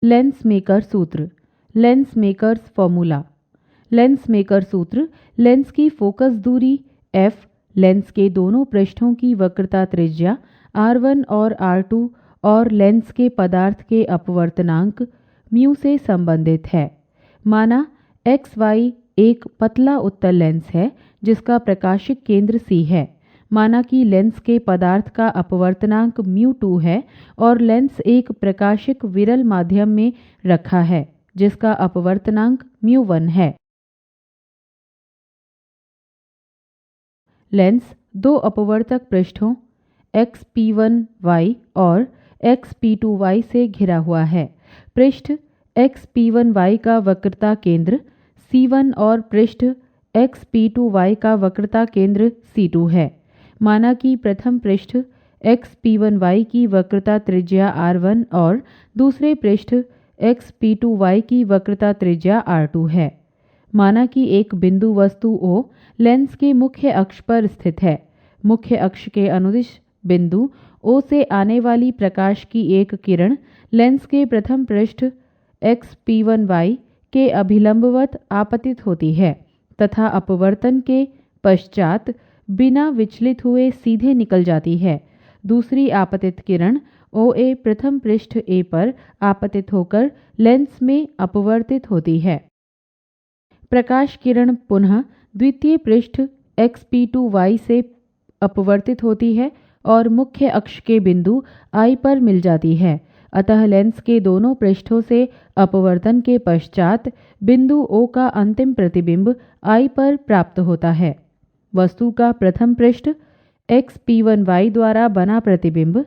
Lens maker सूत्र, lens makers formula. Lens maker सूत्र lens की फोकस दूरी f, लेंस के दोनों पृष्ठों की वक्रता त्रिज्या r1 और r2 और लेंस के पदार्थ के अपवर्तनांक म्यू से संबंधित है। माना XY एक पतला उत्तल लेंस है जिसका प्रकाशिक केंद्र C है। माना कि लेंस के पदार्थ का अपवर्तनांक μ2 है और लेंस एक प्रकाशिक विरल माध्यम में रखा है जिसका अपवर्तनांक μ1 है। लेंस दो अपवर्तक पृष्ठों XP1Y और XP2Y से घिरा हुआ है। पृष्ठ XP1Y का वक्रता केंद्र C1 और पृष्ठ XP2Y का वक्रता केंद्र C2 है। माना कि प्रथम पृष्ठ XP1Y की वक्रता त्रिज्या R1 और दूसरे पृष्ठ XP2Y की वक्रता त्रिज्या R2 है। माना कि एक बिंदु वस्तु O लेंस के मुख्य अक्ष पर स्थित है। मुख्य अक्ष के अनुदिश बिंदु O से आने वाली प्रकाश की एक किरण लेंस के प्रथम पृष्ठ XP1Y के अभिलंबवत आपतित होती है तथा अपवर्तन के पश्चात बिना विचलित हुए सीधे निकल जाती है। दूसरी आपतित किरण OA प्रथम पृष्ठ A पर आपतित होकर लेंस में अपवर्तित होती है। प्रकाश किरण पुनः द्वितीय पृष्ठ XP2Y से अपवर्तित होती है और मुख्य अक्ष के बिंदु I पर मिल जाती है। अतः लेंस के दोनों पृष्ठों से अपवर्तन के पश्चात बिंदु O का अंतिम प्रतिबिंब I पर प्राप्त होता है। वस्तु का प्रथम पृष्ठ XP1Y द्वारा बना प्रतिबिंब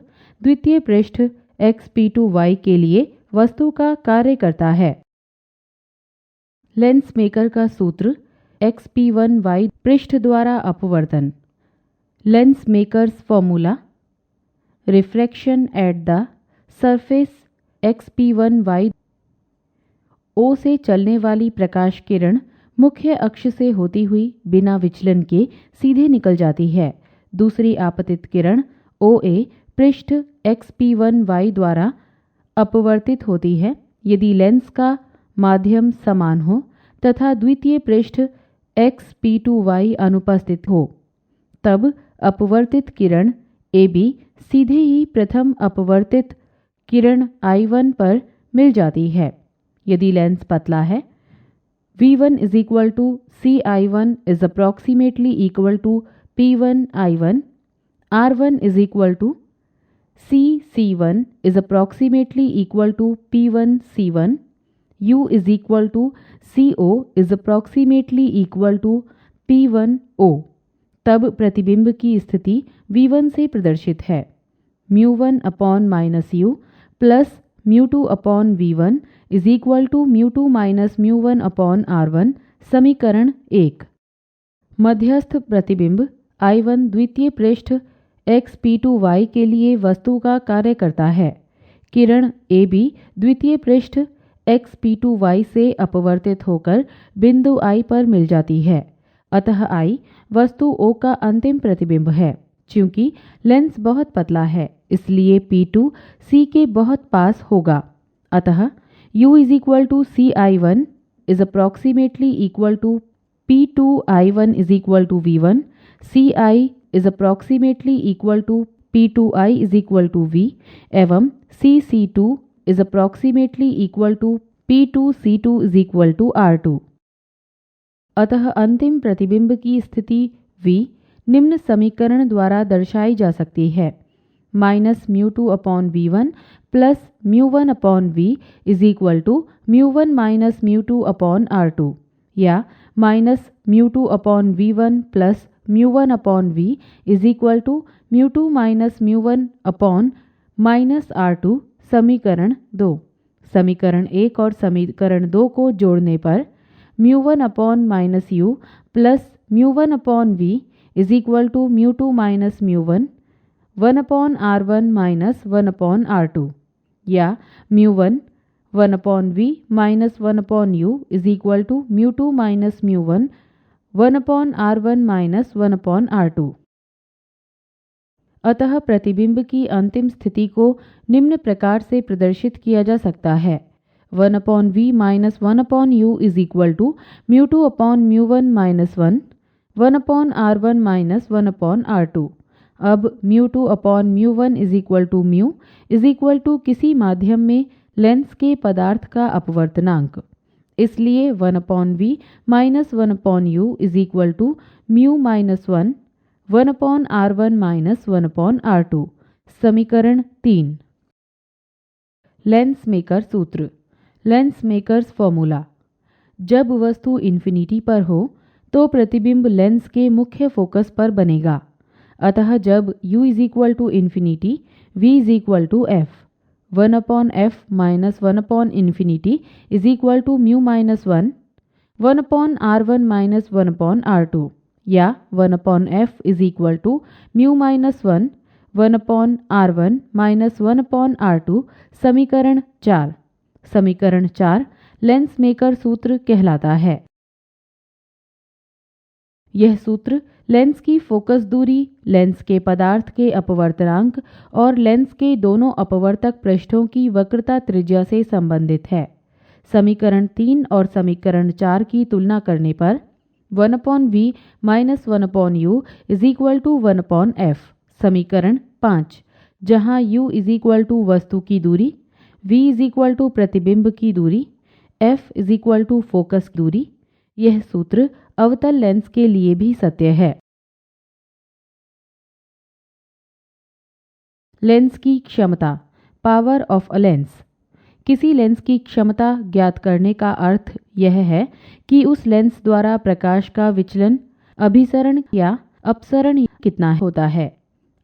द्वितीय पृष्ठ XP2Y के लिए वस्तु का कार्य करता है। लेंस मेकर का सूत्र XP1Y पृष्ठ द्वारा अपवर्तन। Lens makers formula refraction at the surface XP1Y। O से चलने वाली प्रकाश किरण मुख्य अक्ष से होती हुई बिना विचलन के सीधे निकल जाती है। दूसरी आपतित किरण OA पृष्ठ XP1Y द्वारा अपवर्तित होती है यदि लेंस का माध्यम समान हो तथा द्वितीय पृष्ठ XP2Y अनुपस्थित हो। तब अपवर्तित किरण AB सीधे ही प्रथम अपवर्तित किरण I1 पर मिल जाती है। यदि लेंस पतला है V1 is equal to CI1 is approximately equal to P1I1, R1 is equal to CC1 is approximately equal to P1C1, U is equal to CO is approximately equal to P1O। तब प्रतिबिंब की स्थिति V1 से प्रदर्शित है। μ1 upon minus U plus μ2 upon V1 is equal to μ2 minus μ1 upon R1। समीकरण 1। मध्यस्थ प्रतिबिंब I1 द्वितीय पृष्ठ XP2Y के लिए वस्तु का कार्य करता है। किरण AB द्वितीय पृष्ठ XP2Y से अपवर्तित होकर बिंदु I पर मिल जाती है। अतः I वस्तु O का अंतिम प्रतिबिंब है। चूंकि लेंस बहुत पतला है इसलिए P2 C के बहुत पास होगा। अतः U is equal to CI1 is approximately equal to P2I1 is equal to V1, CI is approximately equal to P2I is equal to V एवं CC2 is approximately equal to P2C2 is equal to R2। अतः अंतिम प्रतिबिंब की स्थिति V निम्न समीकरण द्वारा दर्शाई जा सकती है। Minus μ2 upon V1 plus μ1 upon V is equal to μ1 minus μ2 upon R2 या minus μ2 upon V1 plus μ1 upon V is equal to μ2 minus μ1 upon minus R2। समीकरण 2। समीकरण 1 और समीकरण 2 को जोड़ने पर μ1 upon minus U plus μ1 upon V is equal to μ2 minus μ1 1 upon R1 minus 1 upon R2 या μ1 1 upon V minus 1 upon U is equal to μ2 minus μ1 1 upon R1 minus 1 upon R2। अतः प्रतिबिंब की अंतिम स्थिति को निम्न प्रकार से प्रदर्शित किया जा सकता है। 1/v minus 1/u is equal to μ2/μ1 minus 1/r1 minus 1/r2। अब μ2/μ1 इज इक्वल टू किसी माध्यम में लेंस के पदार्थ का अपवर्तनांक, इसलिए 1/v minus 1/u is equal to μ minus 1/r1 minus 1/r2। समीकरण 3। लेंस मेकर सूत्र, लेंस मेकर्स फॉर्मूला। जब वस्तु इन्फिनिटी पर हो तो प्रतिबिंब लेंस के मुख्य फोकस पर बनेगा, अतः जब u is equal to infinity v is equal to f, 1/f minus 1/infinity is equal to μ minus 1/r1 minus 1/r2, या 1/f is equal to μ minus 1/r1 minus 1/r2। समीकरण 4। समीकरण 4 लेंस मेकर सूत्र कहलाता है। यह सूत्र लेंस की focus दूरी, लेंस के पदार्थ के अपवर्तनांक और लेंस के दोनों अपवर्तक पृष्ठों की वक्रता त्रिज्या से संबंधित है। समीकरण 3 और समीकरण 4 की तुलना करने पर 1/v minus 1/u is equal to 1/f। समीकरण 5, जहां u इज इक्वल टू वस्तु की दूरी, v इज इक्वल टू प्रतिबिंब की दूरी, f is equal to focus दूरी। यह सूत्र अवतल लेंस के लिए भी सत्य है। लेंस की क्षमता, पावर ऑफ अ लेंस। किसी लेंस की क्षमता ज्ञात करने का अर्थ यह है कि उस लेंस द्वारा प्रकाश का विचलन, अभिसरण या अपसरण कितना होता है।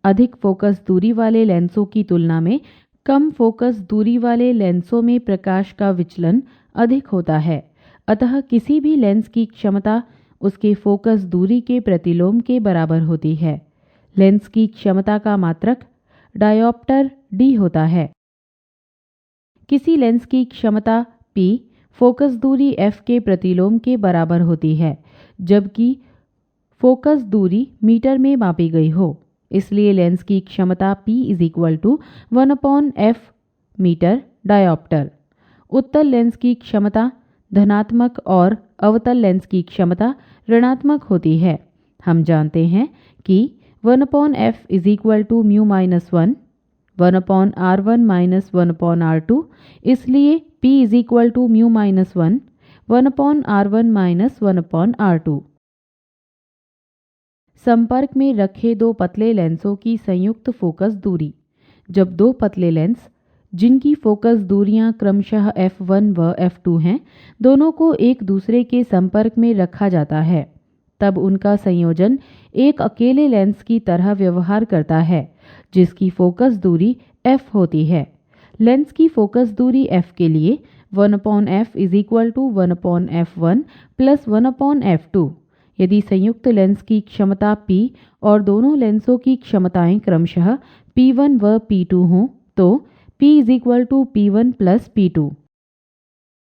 अधिक फोकस दूरी वाले लेंसों की तुलना में कम फोकस दूरी वाले लेंसों में प्रकाश का विचलन अधिक होता है, अतः किसी भी लेंस की क्षमता उसके फोकस दूरी के प्रतिलोम के बराबर होती है। लेंस की क्षमता का मात्रक डायोप्टर d होता है। किसी लेंस की क्षमता p फोकस दूरी f के प्रतिलोम के बराबर होती है, जबकि फोकस दूरी मीटर में मापी गई हो। इसलिए लेंस की क्षमता p is equal to 1/f metre dioptre. उत्तल लेंस की क्षमता धनात्मक और अवतल लेंस की क्षमता ऋणात्मक होती है। हम जानते हैं कि 1/f is equal to μ minus 1/r1 minus 1/r2, इसलिए p is equal to μ minus 1/r1 minus 1/r2। संपर्क में रखे दो पतले लेंसों की संयुक्त फोकस दूरी। जब दो पतले लेंस जिनकी फोकस दूरियां क्रमशः f1 व f2 हैं, दोनों को एक दूसरे के संपर्क में रखा जाता है, तब उनका संयोजन एक अकेले लेंस की तरह व्यवहार करता है, जिसकी फोकस दूरी f होती है। लेंस की फोकस दूरी f के लिए 1/f is equal to 1/f1 plus 1/f2। यदि संयुक्त लेंस की क्षमता p और दोनों लेंसों की क्षमताएं क्रमशः p1 व p2 हों, तो p is equal to p1 plus p2।